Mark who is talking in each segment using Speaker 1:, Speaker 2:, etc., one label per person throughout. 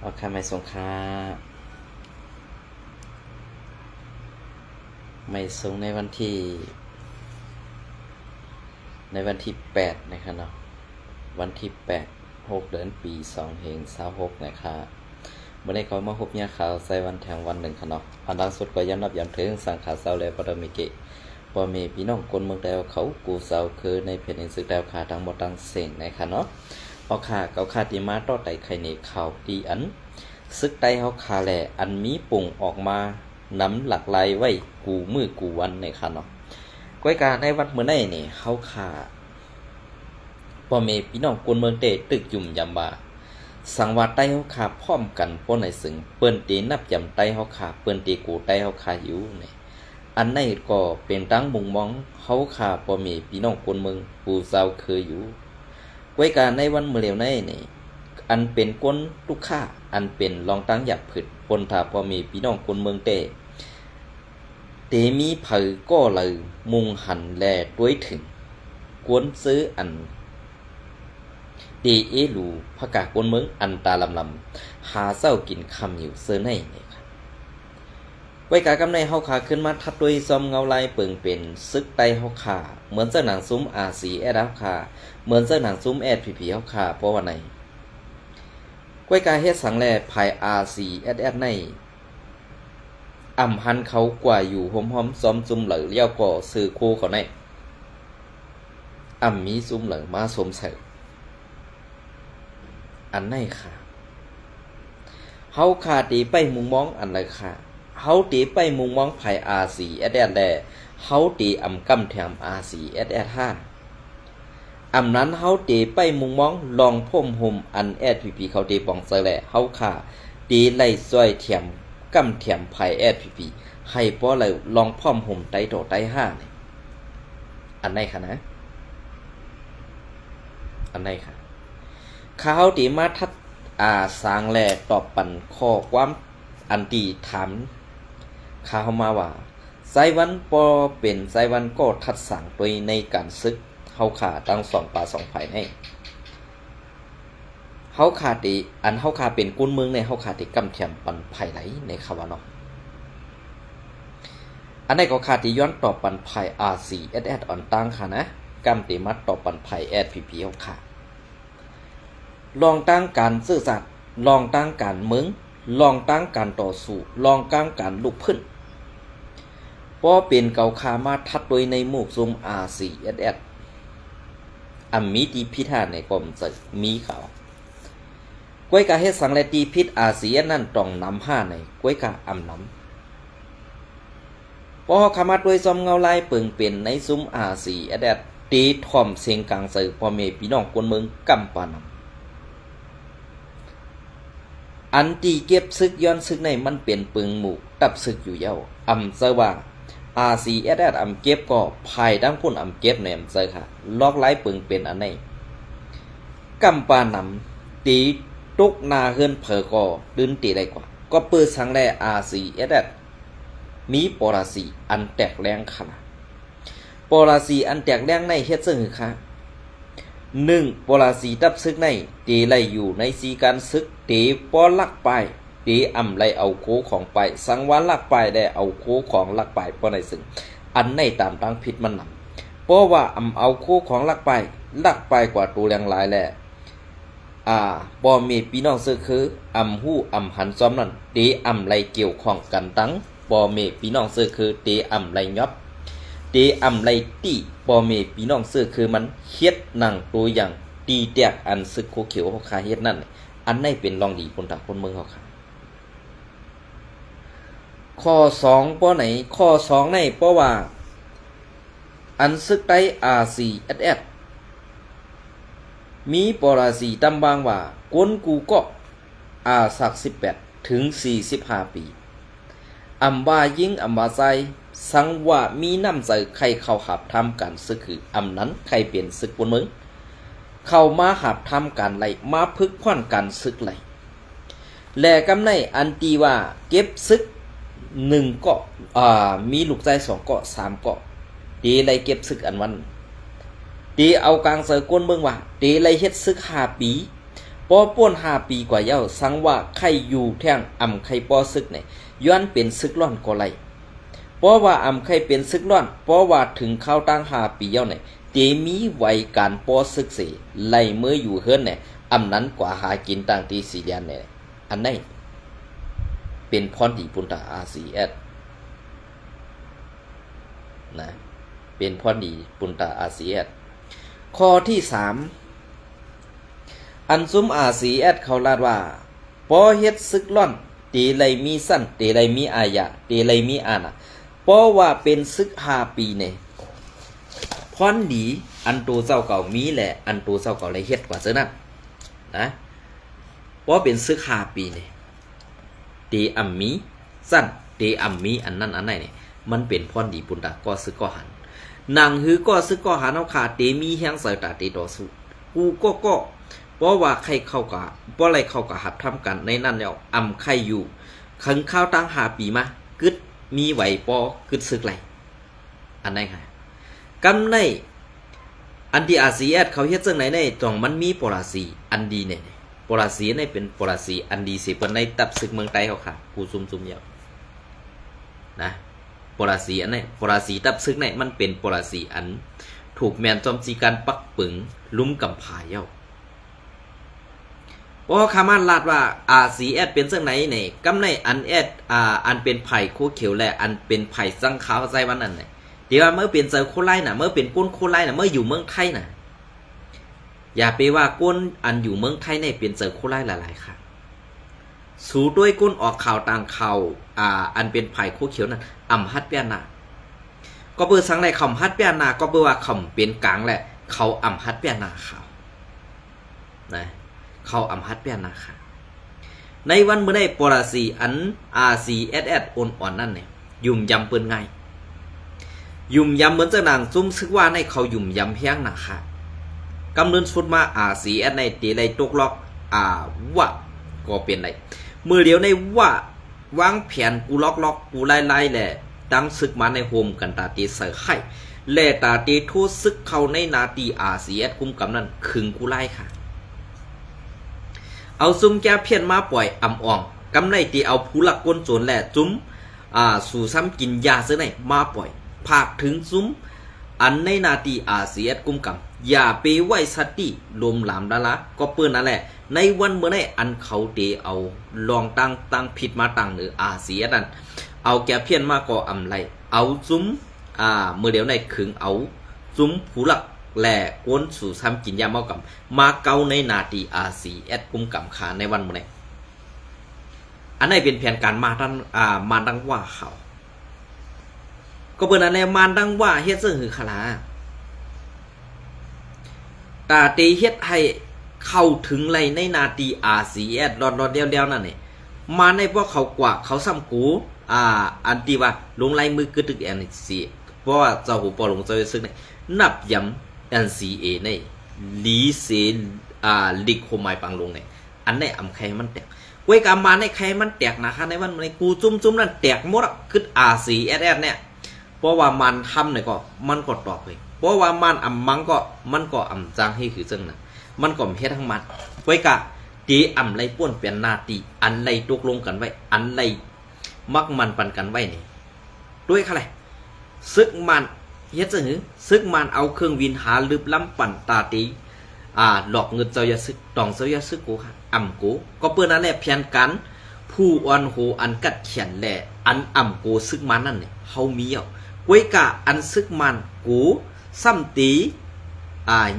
Speaker 1: เอาค่าไม่ส่งค่าไม่ส่งในวันที่8นะครับเนาะวันที่6เดือนปี2566นะครับเมื่อได้เขามาพบเนี่ยข่าวใส่วันแทงวันหนึ่งค่ะเนาะอันดังสุดก็ย้ำนับย้ำถึงสังขารเศร้าและปรมิเกะพอมีพี่น้องคนเมืองแดวเขากูเศร้าคือในเพจอินสึกแดวขาทั้งหมดทั้งเสียงนะคะเนาะเอาขาเกาขาตีมาต่อไตไข่เนข่าวดีอันซึกไตเขาขาแหล่อันมีปุ่งออกมาน้ำหลักลายไว้กูมือกูวันในค่ะเนาะก้อยการในวัดเมื่อไหร่นี่เขาขาพ่อเมพี่น้องคนเมืองเตตึกยุ่มยำบาสังวาไตเขาขาพร้อมกันป้อนในสึงเปิ้นตีนับยำไตเขาขาเปิ้นตีกูไตเขาขาอยู่เนี่ยอันนี้ก็เป็นตั้งมุงมองเขาขาพ่อเมพี่น้องคนเมืองปูเศร้าเคยอยู่ก้อยการในวันเมื่อเร็วนี้นี่อันเป็นก้นลูกค้าอันเป็นรองตั้งหยับผึดปนถาพ่อเมพี่น้องคนเมืองเตมีเผยก็เลยมุงหันแลด้วยถึงกวนซื้ออันดีเอลูพระกากวนเมืองอันตาลำหาเศร้ากินคำอยู่เสื้อในเนี่ยครับไว้กากำในเฮาขาขึ้นมาทัดด้วยซอมเงาลายเปิงเป็นซึกไตเฮาขาเหมือนเจ้าหนังซุ้มอาสีแอดเฮาขาเหมือนเจ้าหนังซุ้มแอดผีเฮาขาเพราะว่าไหนไว้กาเฮ็ดสังแลภายอาสีแอดในอ่ำหันเขากว่าอยู่หอมๆซ้อมซุ่มเหลือเลี้ยวก่อสื่อคู่เขาในอ่ำมีซุ่มเหลือมาสมใส่อันไหนค่ะเฮาขาตีไปมุงมองอันไรค่ะเฮาตีไปมุงมองภายอาสีแอดแลเฮาตีอ่ำกำแถมอาสีแอดห้าอ่ำนั้นเฮาตีไปมุงมองลองพ่มห่มอันแอดพีเขาตีปองเสแลเฮาขาตีไล่ซอยแถมกำแถมภายแอดพีให้พอเลยลองพ่อมห่มไตโตไตห้าเนี่ยอันไหนค่ะนะอันไหนค่ะข้าวตีมาทัดสางแลตอบปันข้อความอันตีถามข้าวมาว่าไซวันปอเป็นไซวันก็ทัดสั่งตัวในการซึกเฮาขาตั้งสองป่าสองภายในเฮาขาตีอันเฮาขาเป็นกุนเมืองในเฮาขาตีกำแถมปันภายไหลในคำว่าเนาะอันนี้ก็ขาตีย้อนตอบปันภายRCSSอ่อนตั้งค่ะนะกำตีมัดตอบปันภายSPPเฮาขาลองตั้งการซื่อสัตย์ลองตั้งการเมืองลองตั้งการต่อสู้ลองตั้งการลุกขึ้นเพราะเป็นเกาคามาทัดโดยในหมู่ซุม RCSS อัมมีตีพิธาในกรมจะมีเขาก้วยกาเฮ็ดสังและตีพิษ RCSS นั่นต้องนำ5ในก้วยกาอำนำเพราะขามาด้วยซอมเงาลายเปิงเป็นในซุม RCSS ตีถ่อมเสียงกลางใส่พ่อแม่พี่น้องคนเมืองกำปานำอันตีเก็บซึกย้อนซึกในมันเป็นปึงหมู่ตับซึกอยู่เย้าอำเซว่า RCSS อำเก็บก็ภายดังพุ่นอำเก็บในอำเซค่ะลอกไล่ปึงเป็นอันไหนกำปานำตีตุกนาเฮือนเผอก็ดืนตีได้กว่าก็เปิดสังแล RCSS มีปรสีอันแตกแรงค่ะปรสีอันแตกแรงในเฮ็ดซึ่งคือค่ะ1ปรสีตับซึกในตีไล่อยู่ในสีการซึกตีปอลักไปตีอำไล่เอาโคของไปสังวานลักไปได้เอาโคของลักไปปอในซึ่งอันในตามตั้งผิดมันนำเพราะว่าอำเอาโคของลักไปกว่าตัวแรงหลายแหละบ่มีพี่น้องซึกคืออำหู้อำหันซ้อมนั่นตีอำไล่เกี่ยวข้องกันตั้งบ่มีพี่น้องซึกคือตีอำไล่ยอบตีอำไลตีปอเมพี่น้องซื้อคือมันเฮ็ดหนังตัวอย่างตีแตกอันซึกโคเขียวเขาขาเฮ็ดนั่นอันไหนเป็นรองดีคนต่างคนเมืองเขาขาข้อ2ป้อไหนข้อ2ในเพราะว่าอันซึกไต RCSS มีปราสีตำบางว่ากวนกูก็สัก18ถึง45ปีอำว่ายิ่งอำว่าใจสังว่ามีน้ำใจใครเข้าหับทำการซึกคืออำนั้นใครเปลี่ยนซึกบนเมืองเข้ามาหับทำการไล่มาพึกพ่อนการซึกไล่และกำในอันตีว่าเก็บซึก1เกาะมีลูกใจ2เกาะ3เกาะตีไล่เก็บซึกอันวันตีเอากลางเสือกวนเมืองว่าตีไล่เฮ็ดซึก5ปี ปอป่วน5ปีกว่าเย้าสังว่าใครอยู่แท่งอำใครปอซึกเนี่ยย้อนเป็นซึกร้อนก็ไรเพราะว่าอำใครเป็นซึกร้อนเพราะว่าถึงเข้าตั้ง5ปีเย้าเนี่ยเตมีไว้การปอซึกเสไล่เมื่ออยู่เฮือนเนี่ยอำนั้นกว่าหากินต่างตีสีเดียนเนี่ยอันไหนเป็นพรดีปุนตา RCS นะเป็นพรดีปุนตา RCS ข้อที่3อันซุม RCS เขาลาดว่าปอเฮ็ดซึกล่อนตีไลมีสั้นตีไลมีอายะตีไลมีอานะเพราะว่าเป็นซึก5ปีเนี่ยพรดีอันตัวเจ้าเก่ามีแหละอันตัวเจ้าเก่าเลยเฮ็ดกว่าเจ้านั้นนะเพราะเป็นซึก5ปีเนี่ยตีอัมมีสั้นตีอัมมีอันนั้นอันไหนเนี่ยมันเป็นพรดีปุนตาก็ซึกก็หันนางหือก็ซึกก็หันเอาขาเตมีแฮงใส่ตาเตต่อสู้กูก็เพราะว่าใครเข้ากะเพราะอะไรเข้ากะหัดทำกันในนั้นแล้วอำใครอยู่ขังข้าวตั้ง5ปีมากึดมีไหวปอกึดซึกไหลอันไหนค่ะกำในอันที่RCSเขาเฮ็ดจังไหนในจ่องมันมีปราสีอันดีเนี่ยปราสีในเป็นปราสีอันดีสิเปิ้นในตับศึกเมืองไต้เขาค่ะกูซุ่มๆยาวนะปราสีอันนี้ปราสีตับศึกในมันเป็นปราสีอันถูกแมนจอมจีการปักปึงลุ่มกำผาเย้าเพราะคามันลาดว่าRCSเป็นจังไหนเนี่ยกำในอันอันเป็นไผ่โคเขียวและอันเป็นไผ่สังขาวใจวันนั้นเนี่ยเดี๋ยวเมื่อเป็นเจอโคไลน่ะเมื่อเป็นก้นโคไลน่ะเมื่ออยู่เมืองไทยน่ะอย่าไปว่าก้นอันอยู่เมืองไทยเนี่ยเป็นเจอโคไลหลายๆค่ะสู่ด้วยก้นออกข่าวต่างข่าวอันเป็นไผ่โคเขียวนั่นอ่ำฮัดเปียนาก็เปิดสังไรคำฮัดเปียนาก็เปิดว่าคำเป็นกลางแหละเขาอ่ำฮัดเปียนาข่าวนะเขาอ่ำฮัดเปียนาค่ะในวันเมื่อได้ปราสีอันRCS อ่อนๆนั่นเนี่ยยุ่มยำเปิ้นไงยุ่มยำเหมือนจะนางซุ่มซึกว่าในเขายุ่มยำเพียงหนักค่ะกำเนิดชุดมาRCSในตีไรตกล็อกว่าก็เป็นไรมือเดียวในว่าวางแผนกูล็อกกูไล่แหละตั้งซึกมาในโฮมกันตาตีเสือไข่แล่ตาตีทูซึกเขาในนาตีRCSกุมกำนั้นขึงกูไล่ค่ะเอาซุ่มแก้เพี้ยนมาปล่อยอ่ำอ่องกำในตีเอาผู้หลักก้นโจรแหละจุ้มสู่ซ้ำกินยาเสื้อไหนมาปล่อยภาคถึงซุ้มอันในนาตีRCSกุมกำอย่าไปไหวสติลมหลามดาละก็เปื้อนนั่นแหละในวันเมื่อไหร่อันเขาเตเอาลองตั้งผิดมาตั้งหรือRCSนั่นเอาแก้เพี้ยนมาก็อำไรเอาซุ้มเมื่อเดี๋ยวในขึงเอาซุ้มผู้หลักแหล่ก้นสู่ซ้ำกินยาเมากำมาเกาในนาตีRCSกุมกำขาในวันเมื่อไหร่อันนี้เป็นแผนการมาดังว่าเขาก็เปิดอะไรมาดังว่าเฮ็ดซึ่งหือขลาตาตีเฮ็ดให้เข้าถึงไรในนาตีRCSรอดเดียวนั่นนี่มาในพวกเขากว่าเขาซ้ำกูอันที่ว่าลงลายมือกึดตึกแอนซีเพราะว่าเจ้าหูปอลงเจ้าซึ่งนี่นับย้ำ NCA ในลีเซลิกโคไมปังลงเนี่ยอันนี้อำใครมันแตกเว้ยกามาในใครมันแตกนะคะในวันในกูจุ้มนั่นแตกหมดคือRCSเนี่ยเพราะว่ามันทำเนี่ยก็มันก็ตอบเลยเพราะว่ามันอำมันก็อำจางให้คือจังน่ะมันก็เฮ็ดทั้งมันเว้ยกะตีอำไรป้วนเปลี่ยนหน้าตีอันไรตกลงกันไว้อันไรมักมันปันกันไว้นี่ด้วยอะไรซึกมันเฮ็ดจังหือซึกมันเอาเครื่องวินหาลึบล้ำปั่นตาตีหลอกเงินเจ้าอย่าซึกตองเจ้าอย่าซึกกูค่ะอ่ำกูก็เปิ้นนั่นแหละเพียนกันผู้อ่อนโหอันกัดเขียนแหละอันอ่ำกูซึกมันนั่นเนี่ยเฮามีเอากวยกะอันซึกมันกูซ้ำตี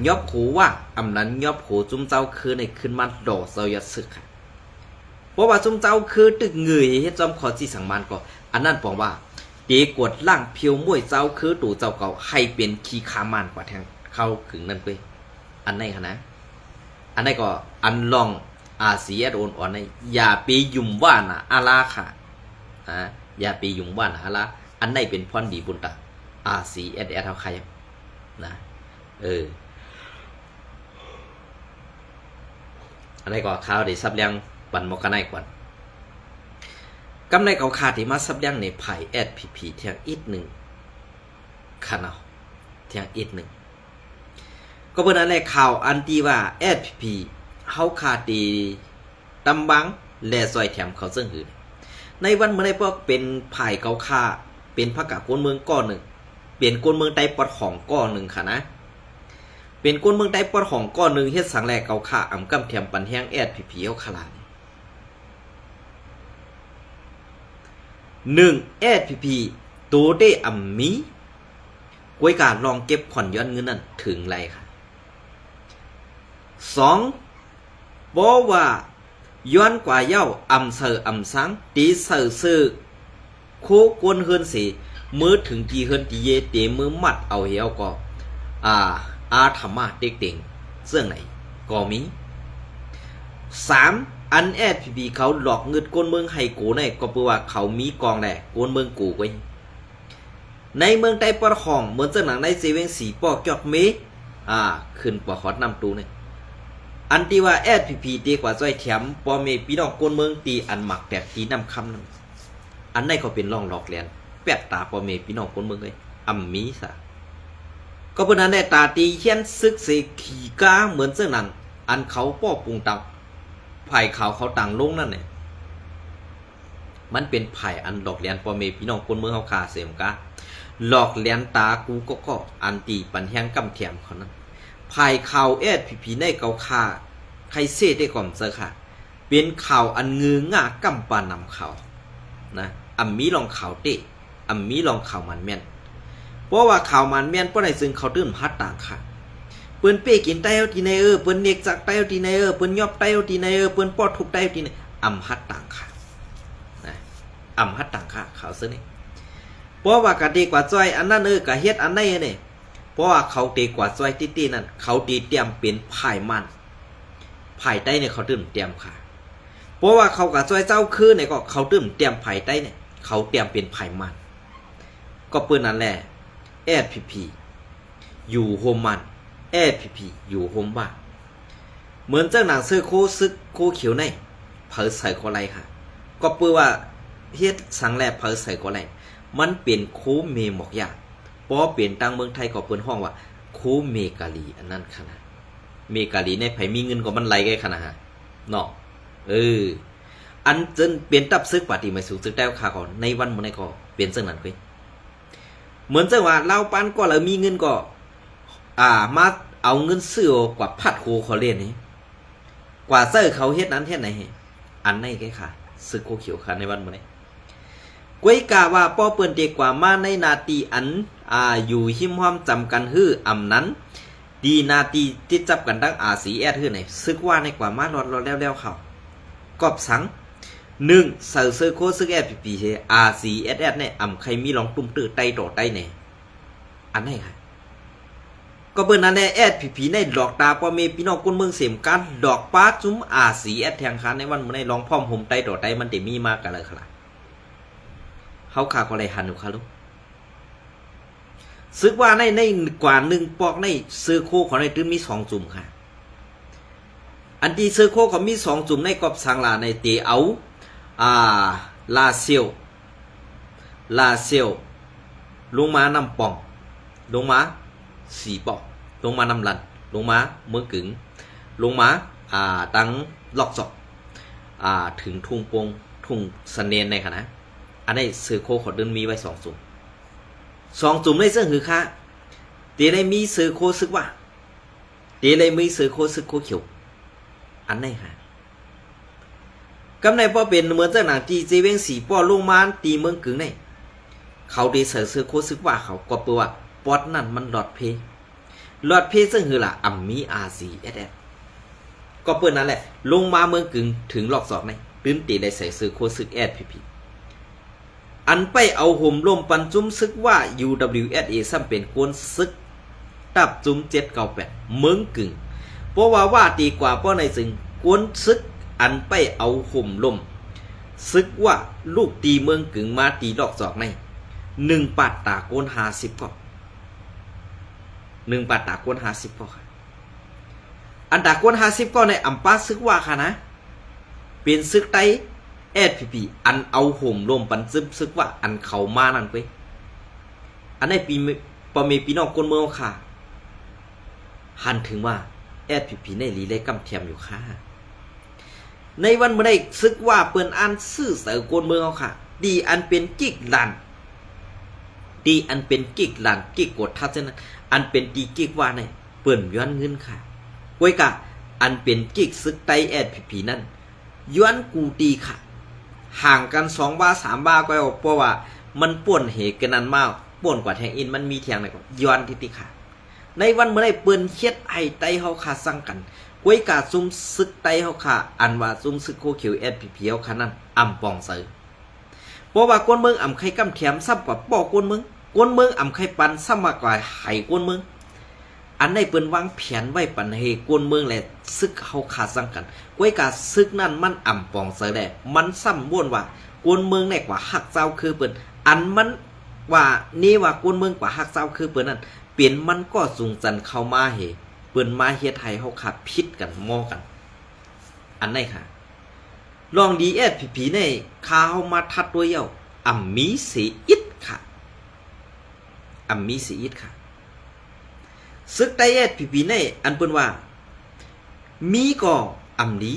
Speaker 1: ยอบโขว่าอำนั้นยอบโขจุ้มเจ้าคือในขึ้นมันดอกเจ้าอย่าซึกค่ะเพราะว่าจุ้มเจ้าคือตึกเงยเฮ็ดจอมขอสิสังมันก็อันนั้นบอกว่าตีกวดล่างเพียวมวยเจ้าคือตู่เจ้าเก่าให้เป็นขี้ขามันกว่าแทงเข้าขึงนั่นเว้ยอันไหนคะนะอันไหนก็อันลองRCSอ่อนในอย่าไปยุ่มว่านะอาลาค่ะอย่าไปยุ่มว่านะอาลาอันไหนเป็นพรดีบุญตาRCSเท่าใครนะอันไหนก็ข้าวได้ซับเลี้ยงปั่นหมกกันไหนก่อนกำไรเขาขาดที่มาซับเลี้ยงในไผ่SPPเทียงอีกหนึ่งค่ะเนาะเทียงอีกหนึ่งก็เป็นอะไรข่าวอันที่ว่าSPP เฮาขาดดีตำบังและซอยแถมเขาซึ่งหือในวันเมื่อใดพวกเป็นภายเกาค่าเป็นพระกะกวนเมืองก้อนหนึ่งเปลี่ยนกวนเมืองใต้ปอดของก้อนหนึ่งค่ะนะเป็นกวนเมืองใต้ปอดของก้อนหนึ่งเฮ็ดสังแลเกาค่าอ่ำกำแถมปันแห้งแอดผีเฮาขลาด1แอดผีตัวได้อ่ำมีกวยการลองเก็บผ่อนย้อนเงินนั้นถึงไรค่ะ2บอกว่าย้อนกว่าเย้าอ่ำเสืออ่ำสังตีเสือซื้อโคกวนเฮือนสีมือถึงตีเฮือนตีเยเตมือมัดเอาเหี้ยวก็อาธรรมะเด็กเต่งเสื่องไหนก็มี3อันแอดพีเขาหลอกเงินกวนเมืองให้กูในก็เพราะว่าเขามีกองแหละกวนเมืองกูไว้ในเมืองใต้ปอของเหมือนเจ้าหนังในเซเว่นสีปอกจอกเมขึ้นปอขอดนำตูเนี่ยอันที่ว่าแอดพีตีกว่าจ้อยแถมปอเมพี่น้องกวนเมืองตีอันหมักแตกตีนำคำนั้นอันไหนเขาเป็นร่องหลอกเลียนแปดตาปอเมพี่น้องกวนเมืองเลยอัมมีซะก็เพราะนั้นในตาตีเขียนซึกเสขี่ก้าเหมือนเจ้าหนังอันเขาป้อปรุงตังไผ่เขาต่างลงนั่นเนี่ยมันเป็นไผ่อันหลอกเลียนปอเมพี่น้องคนเมืองเขาคาเสียมกะหลอกเลียนตากูก็อันตีปันแห้งกำเทียมเขานั้นไผ่ข่าวแอดผีในเกาคาใครเสียได้ก่อนเจอค่ะเป็นข่าวอันงือง่ากำปานำข่าวนะอัมมีลองข่าวเตะอัมมีลองข่าวมันแม่นเพราะว่าข่าวมันแม่นเพราะในซึ่งเขาตื้นพัดต่างค่ะเปิ้นเป้กินไต้เอาทีในเปิ้นเนกจากไต้เอาทีในเปิ้นยอบไต้เอาทีในเปิ้นปอดทุบไต้เอาทีในอำฮัดต่างค่ะนะอำฮัดต่างค่ะเขาซื้อนี่เพราะว่ากะดีกว่าจ้อยอันนั้นกะเฮ็ดอันไหนเนี่ยเพราะว่าเขาดีกว่าจ้อยตี้ๆนั่นเขาดีเตรียมเป็นภายมันภายใต้เนี่ยเขาตื่มเตรียมค่ะเพราะว่าเขากะจ้อยเจ้าคือเนี่ยก็เขาตื่มเตรียมภายใต้เนี่ยเขาเตรียมเป็นภายมันก็เปิ้นนั่นแหละแอดพีอยู่โฮมมันแอดพีอยู่โฮมบ้าเหมือนเจ้าหนังเสื้อโคซึกโคเขียวในเผอใส่โคไรค่ะก็เปื้อว่าเฮ็ดสังแลเผอใส่โคไรมันเปลี่ยนโคเมหมอกยาเพราะเปลี่ยนตังเมืองไทยก็เปิ้นห้องว่าโคเมกาลีอันนั้นขนาดเมกาลีในไผมีเงินก็มันไหลไกขนาดฮะเนาะอันจนเปลี่ยนตับซึกปฏิมาสู่ซึกได้ค่ะก่อนในวันมื้อนี้ก็เปลี่ยนจังนั้นเว้ยเหมือนจังว่าเราปานก็แล้วมีเงินก็มาเอาเงินซื้อกว่าพัดโคเขาเล่นนี่กว่าเซอร์เขาเฮ็ดนั้นเฮ็ดไหนอันไหนแกค่ะซึกโคเขียวค่ะในวันมื้อนี้กวยกาว่าป้อเปิ้นเด็กกว่ามาในนาทีอันอยู่หิมห้อมจำกันฮื้ออำนั้นดีนาทีที่จับกันตั้งRCSฮื้อไหนซึกว่าในกว่ามารอดแล้วเขากอบสัง1เซอร์เซอร์โคซึก FPP RCSS เนี่ยอำใครมีลองตุ้มตื้อไต้ต่อไต้แน่อันไหนค่ะก็เปิ้นนั่นแหละFPPในดอกตาพ่อแม่พี่น้องคนเมืองเสียมกันดอกป้าจุ้มRCS แทงคันในวันมื้อนี้ลองพร้อมห่มไต้ต่อไต้มันได้มีมากันเลยค่ะเฮาขาก็เลยหันอยู่ค่ะลูกซึกว่าในกว่า1ปอกในซื้อโคของในตื้อมี2จุ่มค่ะอันที่ซื้อโคเขามี2จุ่มในกอบสังลาในเตเอาลาเซียวลงมานำป่องลงมาสีปอกลงมานำลันลงมาเมืองกึ๋งลงมาตังลอกจอกถึงทุ่งปงทุ่งสเนนในค่ะนะอันนี้ซื้อโคขอเดินมีไว้2จุ่ม2จุ่มในเสื้อหือค่ะเตได้มีซื้อโคซึกว่าเตได้มีซื้อโคซึกโคเขียวอันไหนค่ะกำในป้อเป็นเหมือนเจ้าหนังจีเจเวงสีป้อลงมาตีเมืองกึ่งในเขาได้เสือโคซึกว่าเขาก็เปว่าปอดนั่นมันหลอดเพซึ่งคือล่ะอัมมีRCSSก็เปิ้นนั่นแหละลงมาเมืองกึ่งถึงหลอกศอกในตื้มตีได้ใส่เสือโคซึก FPP อันไปเอาห่มลมปันจุ้มซึกว่า UWSA ซ้ำเป็นกวนซึกตับจุ้ม798เมืองกึ่งเพราะว่าดีกว่าเพราะในซึ่งกวนซึกอันไปเอาห่มลมซึกว่าลูกตีเมืองกึ่งมาตีดอกจอกใน1 ปาดตาโกน50ก็1 ปาดตาโกน50ก็ค่ะอันตาโกน50ก็ในอัมปาซึกว่าค่ะนะเป็นซึกไต้FPP อันเอาห่มลมปันซึกว่าอันเขามานั่นไปอันในปีปอมีพี่น้องคนเมืองค่ะหันถึงว่า
Speaker 2: แอดผีในลีเลยกำเทียมอยู่ค่ะในวันเมื่อได้ซึกว่าเปิ้นอันซื่อเสือกวนเมืองเอาค่ะดีอันเป็นกิกลันดีอันเป็นกิกลันกิกกดทัศนั้นอันเป็นดีกิกว่าในเปิ้นย้อนเงินค่ะกวยกะอันเป็นกิกซึกไตแอดผีนั่นย้อนกูตีค่ะห่างกัน2 บาท 3 บาทก็เพราะว่ามันป่วนเหตุกันนั้นมากป่วนกว่าแทงอินมันมีเทียงไหนก็ย้อนที่ติค่ะในวันเมื่อได้เปิ้นเฮ็ดไอไตเฮาค่ะสั่งกันกวยกาซุ่มซึกไตเฮาค่ะอันว่าซุ่มซึกโคเขียวแอดผีเฮาค่ะนั้นอำปองเซอเพราะว่ากวนเมืองอำไข่กำแถมซ้ำกว่าป่อกวนเมืองอำไข่ปันซ้ำมากกว่าไห้กวนเมืองอันได้เปิ้นวางแผนไว้ปันให้กวนเมืองแหละซึกเฮาขาดสั่งกันกวยกาซึกนั่นมันอำปองเสอแหละมันซ้ำม่วนว่ากวนเมืองแน่กว่าฮักเจ้าคือเปิ้นอันมันว่านี่ว่ากวนเมืองกว่าฮักเจ้าคือเปิ้นนั่นเปลี่ยนมันก็สูงจันเข้ามาเฮเปิ้นมาเฮ็ดให้เฮาขาดพิษกันมอกันอันไหนค่ะลองดีแอดผีในคาเฮามาทัดตัวเยาอัมมีสีอิดค่ะอัมมีสีอิดค่ะซึกไตแอดผีในอันเปิ้นว่ามีก็อำดี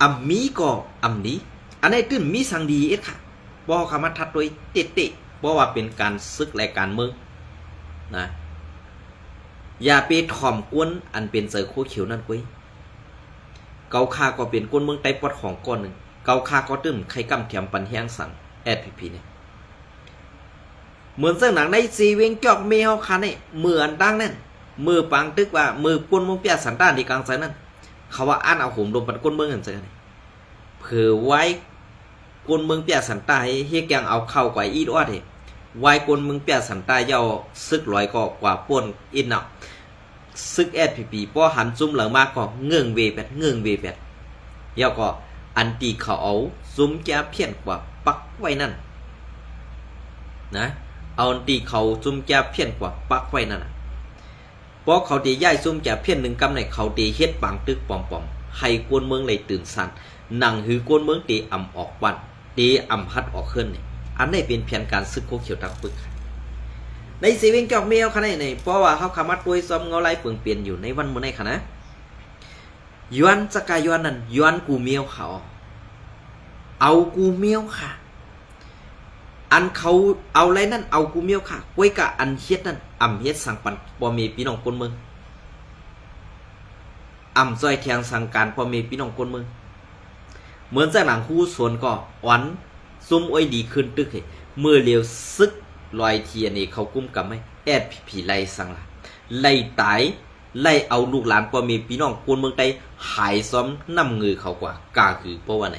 Speaker 2: อัมมีก็อำดีอันนี้ตื้นมีสังดีเอ็ดค่ะบ่คำมาทัดโดยเตะๆบ่ว่าเป็นการซึกและการเมืองนะอย่าไปถ่อมกวนอันเป็นเสือโคเขียวนั่นกุ้ยเกาคาก็เป็นกวนเมืองไต้ปอดของก้อนหนึ่งเกาคาก็ตื้นใครกำเทียมปันแห้งสั่งแอดผีเนี่ยเหมือนเสื้อหนังในซีเวงจอกเมียวคันเนี่ยเหมือนดังนั่นมือปังตึกว่ามือก้นเมืองเปียสันต้านที่กลางใจนั่นเขาว่าอ่านเอาหุ่มลมปันก้นเมืองเห็นใจนี่เผื่อไว้ก้นเมืองเปียสันต้าเฮียแกงเอาเข้ากว่าอีดอดเหไว้ก้นเมืองเปียสันต้าเย้าซึกลอยก็กว่าป่นอินเนาะซึกแอดผีป้อหันซุ่มเหลือมากก็เงื่องเวแปดเงื่องเวแปดเย้าก็อันตีเขาเอาซุ่มแก่เพี้ยนกว่าปักไว้นั่นนะเอาอันตีเขาซุ่มแก่เพี้ยนกว่าปักไว้นั่นเพราะเขาตีย่ายซุ่มแก่เพี้ยนหนึ่งกำในเขาตีเฮ็ดปังตึกปอมๆให้กวนเมืองเลยตื่นสั่นนั่งหือกวนเมืองตีอ่ำออกวันตีอ่ำพัดออกขึ้นนี่อันนี้เป็นเพียงการซึกโคเขียวตักปึกในสีวิงจอกเมียวขนาดไหนเพราะว่าเขาขามัดด้วยซ้อมเงาไล่เปลืองเปลี่ยนอยู่ในวันมื้อในขณะย้อนสกายย้อนนั่นย้อนกูเมียวเขาเอากูเมียวค่ะอันเขาเอาอะไรนั่นเอากูเมียวค่ะกวยกะอันเฮ็ดนั่นอ่ำเฮ็ดสังปันบ่มีพี่น้องคนเมืองอ่ำซอยเทียงสังการบ่มีพี่น้องคนเมืองเหมือนจากหนังคู่สวนก็อ่อนซุ่มอ้อยดีขึ้นตึกเมื่อเลียวซึกลอยเทียนี่เขากุ้มกับไม่แอดผีไล่สังละไล่ตายไล่เอาลูกหลานบ่มีพี่น้องคนเมืองใดหายซ้อมนำเงือเขากว่ากาคือเพราะว่าไหน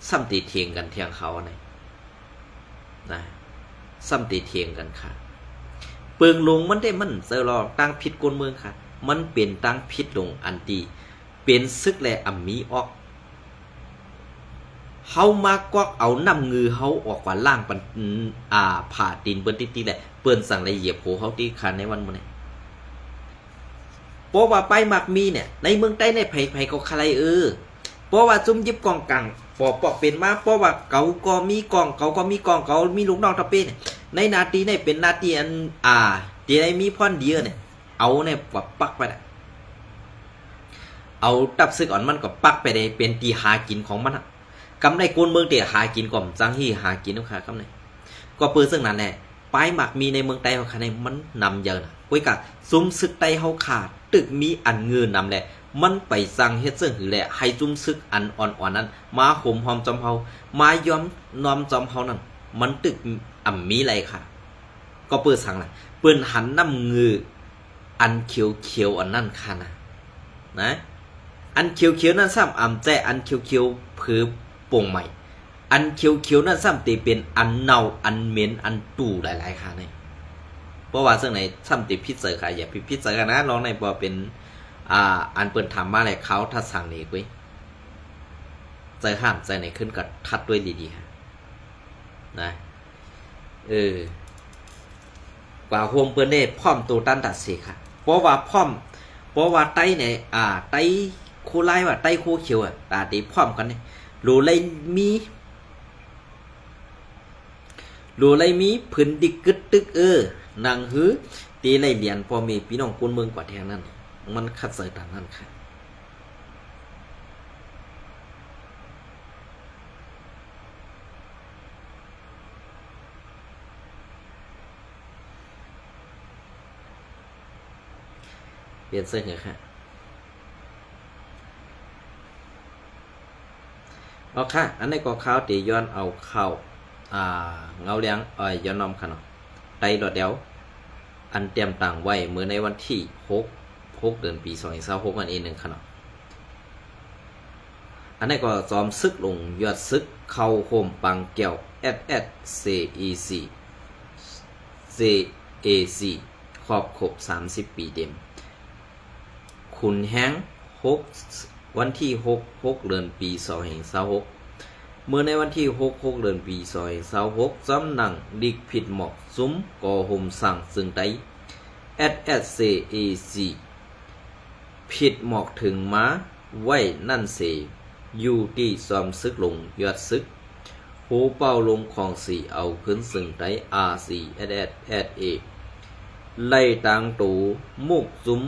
Speaker 2: ซ้ำตีเทียงกันเทียงเขาไหนนะซ้ำตีเทียงกันค่ะเปิงลงมันได้มันเซอร์ลอตั้งพิษกวนเมืองค่ะมันเป็นตั้งพิษลงอันตีเป็นซึกแลอัมมีออกเฮามากวักเอานำเงือเฮาออกกว่าล่างปันผ่าตีนเปิ้นติๆแหละเปิ้นสั่งละเหยียบโหเฮาตีคันในวันมื้อนี้เพราะว่าไปมักมีเนี่ยในเมืองใต้ในไผก็ใครเพราะว่าซุ่มยิบกองกังปอกเป็นมาเพราะว่าเขาก็มีกองเขามีลูกน้องตะเป้เนี่ยในนาทีในเป็นนาทีอันที่ได้มีพ่อนเดียวเนี่ยเอาเนี่ยกว่าปักไปน่ะเอาตับซึกอ่อนมันก็ปักไปได้เป็นตีหากินของมันกำในกวนเมืองเตะหากินก่อมจังฮีหากินลูกค้ากำในก็เปิดซึ่งนั้นแหละปลายหมักมีในเมืองไต้เขาในมันนำเยอะนะกุ้ยกัดซุ้มซึกไต้เขาขาดตึกมีอันเงินนำแหละมันไปสั่งเฮ็ดซึ่งหือแหละให้จุ้มซึกอันอ่อนๆนั้นมาข่มหอมจอมเฮามาย้อมนอมจอมเฮานั่นมันตึกมีอะไรค่ะก็เปิดสั่งน่ะเปิ้นหันน้ำเงืออันเขียวอันนั่นค่ะนะอันเขียวนั่นซ้ำแต่อันเขียวเผือโป่งใหม่อันเขียวนั่นซ้ำตีเป็นอันเน่าอันเหม็นอันตู่หลายๆค่ะนี่เพราะว่าซึ่งไหนซ้ำตีพิษเสอค่ะอย่าพิษเสอกันนะลองในบ่เป็นอันเปิ้นถามมาแหละเขาทัดสั่งนี่กุ้ยใจห้ามใจไหนขึ้นก็ทัดด้วยดีๆค่ะนะกว่าโฮมเปิ้นได้พร้อมตัวตันตัดสิค่ะเพราะว่าไต้เนี่ยไต้โคไล่ว่าไต้โคเขียวตาตีพร้อมกันเนี่ยรู้เลยมีผืนดิกกึดตึกนางหือตีไล่เลียนพอมีพี่น้องคนเมืองกว่าแทงนั้น มันคัดเสยตามนั้นค่ะเปลี่ยนเสื้อเหรอค่ะเอาค่ะอันนี้ก็ข้าวตีย้อนเอาข้าวเงาเลี้ยงย้อนนอมค่ะเนาะไตดอดเดียวอันเตรียมต่างไว้เมื่อในวันที่6เดือนปี2026อันเองหนึ่งค่ะเนาะอันนี้ก็ซ้อมซึกลงยอดซึกเข้าโฮมปังแก้ว SSCEC CAC ครอบครบ30 ปีเต็มขุนแห้งวันที่6เดือนปี2026เมื่อในวันที่6เดือนปี2026สำนักดิกผิดหมอกซุ้มก่อห่มสั่งซึ่งไต SSCAC ผิดหมอกถึงม้าไว้นั่นเสอยู่ที่ซ้อมซึกลงยอดซึกหูเป้าลงของสีเอาขึ้นซึ่งไต RCSSA ไล่ต่างตูมุกซุ้ม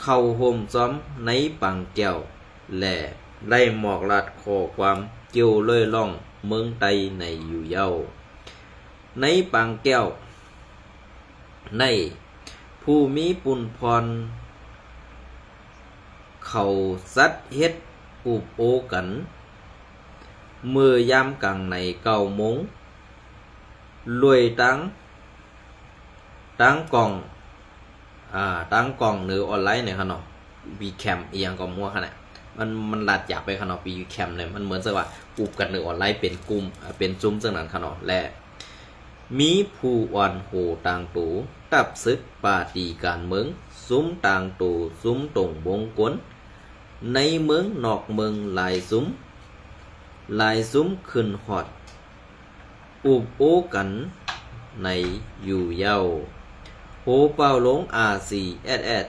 Speaker 2: เข้าโฮมซ้อมในปังแก้วและไล่หมอกลัดขอความเกี่ยวเล่ยล่องเมืองไตในอยู่เย้าในปังแก้วในผู้มีปุนพรเขาสัดเฮ็ดอุบโอกันเมื่อยามกลางใน9 โมงรวยตั้งกล่องตั้งกล่องหรือออนไลน์เนี่ยค่ะเนาะวีแคมอีหยังก็มั่วขนาดมันลัดอยากไปค่ะเนาะวีแคมเนี่ยมันเหมือนกับว่าอุบกันหรือออนไลน์เป็นกลุ่มเป็นจุ้มจังนั้นค่ะเนาะและมีผู้อ่อนโหต่างตูตับซึกปาตีการเมืองซุ้มต่างตูซุ้มตรงวงกลในเมืองนอกเมืองหลายซุ้มขึ้นฮอดอุบโอกันในอยู่เย้าโหเป่าลง RCSS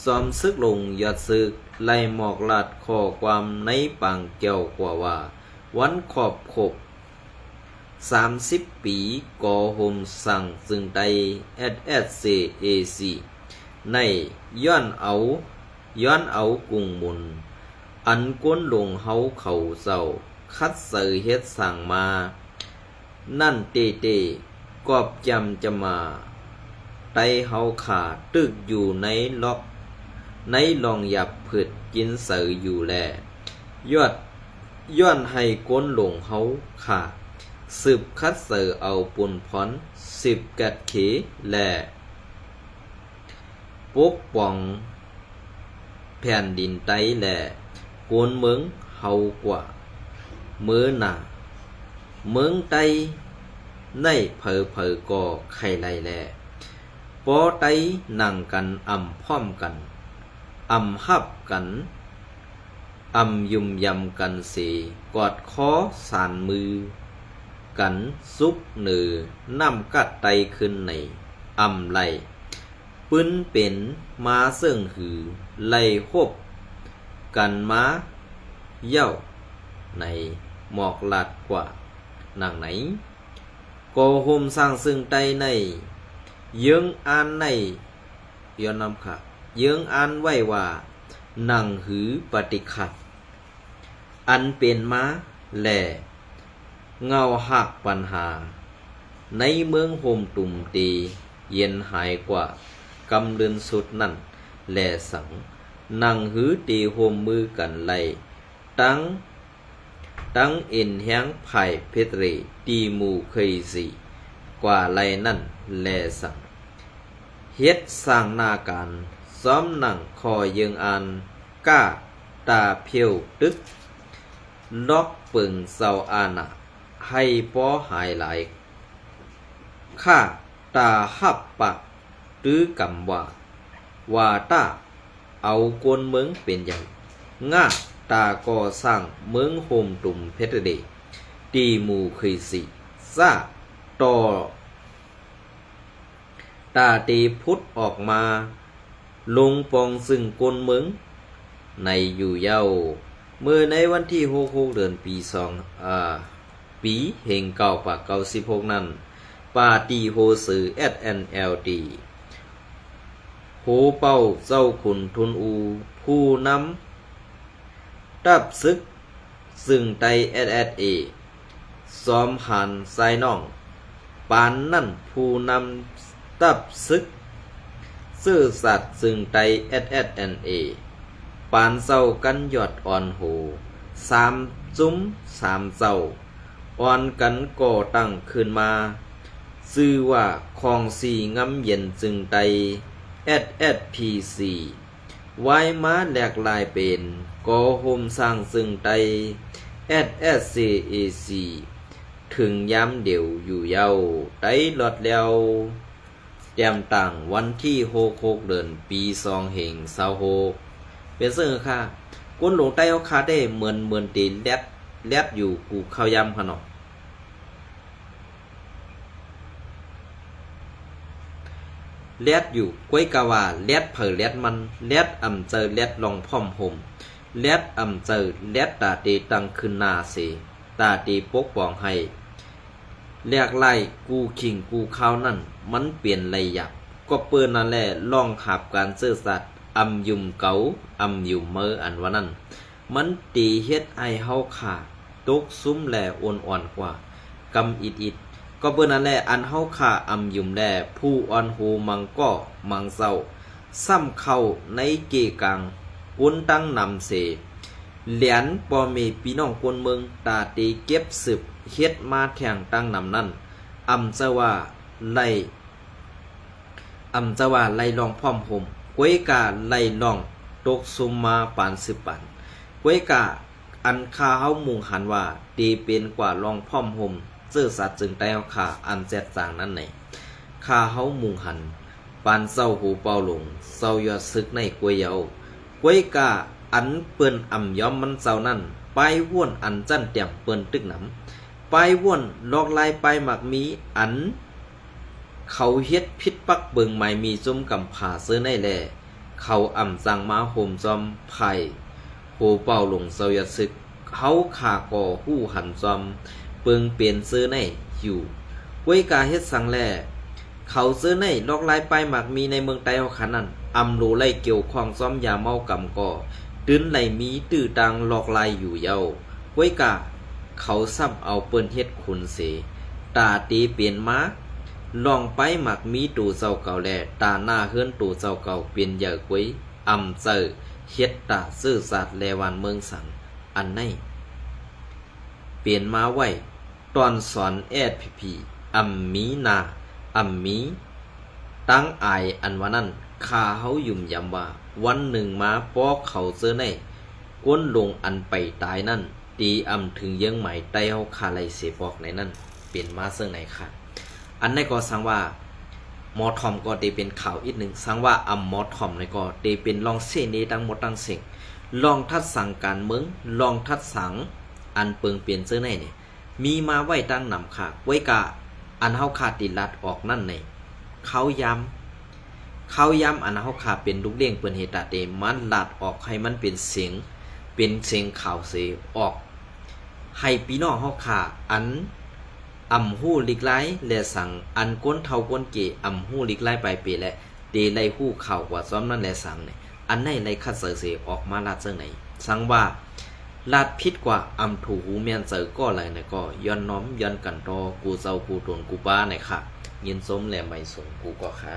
Speaker 2: ซ้อมซึกลงยอดซึกไล่หมอกลัดข้อความในปังเกี่ยวกว่าวันขอบครบ30 ปีก่อห่มสั่งซึ่งไต SSCAC ในย้อนเอากุ่งมุนอันก้นลงเฮาเขาเศร้าคัดเสยเฮ็ดสั่งมานั่นเตกอบจำจะมาไตเฮาขาตึกอยู่ในลองหยับผึดกินเสยอยู่แลย้อนให้ก้นลงเฮาขาสืบคัดเสยเอาปุนพร10 กัดเขและปกป้องแผ่นดินไตและกวนเมืองเฮากว่าเมื่อหนาเมืองไตในเผอก่อไข่ไล่แลปอไตนั่งกันพร้อมกันฮับกันยุ่มยำกันเสกอดคอสานมือกันซุบหนือน้ำกัดไตขึ้นในไหลปืนเป็นมาเสื่องหือไล่ฮบกันมาเย้าในหมอกลัดกว่าหนังไหนก็ห่มสร้างซึ่งไตในเยื้องอ่านในย้อนนำค่ะเยื้องอ่านไว้ว่าหนังหือปฏิขัดอันเป็นมาแหล่เงาหักปัญหาในเมืองโฮมตุ่มตีเย็นหายกว่ากำเดินสุดนั่นแหล่สังนั่งหือตีโฮมมือกันไล่ตั้งเอ็นแห้งไผ่เพชรเรตีหมู่เคยสีกว่าไล่นั่นแหล่สังเฮ็ดสร้างนาการซ้อมหนังคอเยิงอันก้าตาเพียวตึกล็อกปึงเศร้าอานะให้ป้อหายหลายข้าตาหับปักหรือกำว่าตาเอากวนเมืองเป็นใหญ่ง่าตาก่อสร้างเมืองโฮมตุ่มเพชรเดตีหมู่เคยสิซาต่อตาตีพุทธออกมาลงปองซึ่งกวนเมืองในอยู่เย้าเมื่อในวันที่6เดือนปีปีเฮงเก่าปาก96นั้นปาตีโฮสือ SNLD โฮ โหเป้าเจ้าขุนทุนอูผู้นำตับซึกซึ่งไต SSA ซ้อมหันไซน้องปานนั่นผู้นำตับซึกซื่อสัตว์ซึ่งไต SSNA ปานเจ้ากันยอดอ่อนโหสามจุ้มสามเจ้าอ่อนกันก่อตั้งขึ้นมาชื่อว่าคองสีงำเย็นจึงไต SSPC ไว้มาแหลกลายเป็นก่อโฮมสร้างซึ่งไต SSCAC ถึงย้ำเดี่ยวอยู่เยาได้ลดแล้วแจมต่างวันที่6 เดือนปี2 26เป็นซึ่งค่ะก้นหลงใต้เอาคาได้เหมือนตีแลดอยู่กูเข้ายำขนมแลดอยู่ก้วยกะว่าแลดเผอแลดมันแลดอ่ำเจอแลดลองพ่อมห่มแลดอ่ำเจอแลดตาตีตังขึ้นนาเสตาตีปกป้องให้แลกไล่กูขิงกูข้าวนั่นมันเปลี่ยนไรหยับก็เปิ้นนั่นแหละลองขับการซื่อสัตย์อำยุมเกาอำยุมเมออันว่านั้นมันตีเฮ็ดไอเฮาขาดตกซุ้มแหล่อ่อนกว่ากำอิดก็เปิ้นนั่นแหละอันเฮาขาอำยุมแลผู้อ่อนหูมังก็มังเศร้าซ้ำเข้าในเกกังกุนตั้งนำเสเหรียญปอเมพี่น้องคนเมืองตาตีเก็บสืบเฮ็ดมาแข่งตั้งนำนั่นอำจะว่าไล่ลองพร้อมห่มก้วยกาไล่ลองตกซุมมาปาน10 ปันก้วยกาอันคาเฮามุงหันว่าตีเป็นกว่าลองพร้อมห่มซื่อสัตย์จึงได้เฮาขาอันแจดจางนั้นไหนคาเฮามุงหันปานเศร้าหูเป่าลงเศร้ายอดซึกในกวยเยาก้วยกาอันเปิ้นอ่ำย้อมมันเศร้านั่นไปว่วนอันจั่นเตี่ยมเปิ้นตึกหนำไปว่วนลอกลายไปหมักมีอันเขาเฮ็ดพิษปักเบิงไม้มีจุ่มกำผาเสื้อในแลเขาอ่ำสั่งมาโหมจอมไผ่โหเป่าลงเศร้ายอดซึกเขาขาก่อหู้หันจอมเปิงเปลี่ยนเสื้อในอยู่ก้วยกาเฮ็ดสังแลเขาเสื้อในลอกลายไปหมักมีในเมืองไต้เฮาคันนั้นอำโลไล่เกี่ยวข้องซ้อมยาเมากำก่อตื้นไหลมีตื้อตังหลอกลายอยู่เยาก้วยกาเขาซ้ำเอาเปิ้นเฮ็ดขุนเสตาตีเปลี่ยนมาลองไปหมักมีตูเจ้าเก่าแลตาหน้าเฮือนตูเจ้าเก่าเปลี่ยนเยอะก้วยอำเจอเฮ็ดตาซื่อสัตย์แลวันเมืองสังอันในเปลี่ยนมาไว้ตอนสอนSPPอัมมีนาอัมมีตั้งอายอันว่านั้นคาเฮายุ่มยำว่าวันหนึ่งมาปอกเขาเสื้อในก้นลงอันไปตายนั่นตีอำถึงเยื่องไหมไตเฮาคาไลเสปอกในนั่นเปลี่ยนมาเสื้อไหนค่ะอันในก็สังว่าหมอทอมก็ตีเป็นข่าวอีกหนึ่งสังว่าอำหมอทอมในก็ตีเป็นลองเสนีทั้งหมดทั้งสิ่งลองทัดสั่งการเมืองลองทัดสังอันเปิงเปลี่ยนเสื้อในเนี่ยมีมาไว้ตั้งนำค่ะไว้กะอันเฮาขาดติลัดออกนั่นในเขาย้ำอันเฮาขาเป็นลูกเลี้ยงเปิ้นเฮตาเตมันลัดออกให้มันเป็นเสียงข่าวเสออกให้พี่น้องเฮาขาอันอำฮู้ลิกไลและสั่งอันก้นเท่าก้นเกอำฮู้ลิกไลไปเปและเตไลฮู้ข่าวกว่าซ้อมนั่นและสั่งเนี่ยอันไหนไลคัดเสออกมาลาดจังไหนสั่งว่าลาดพิษกว่าอำถูหูเมียนเจอก็อะไรเนี่ยก็ย้อนน้อมย้อนกันตอกูเจ้ากูตนกูป้าเนี่ยค่ะยินสมแลไม่สงกูก็ค่ะ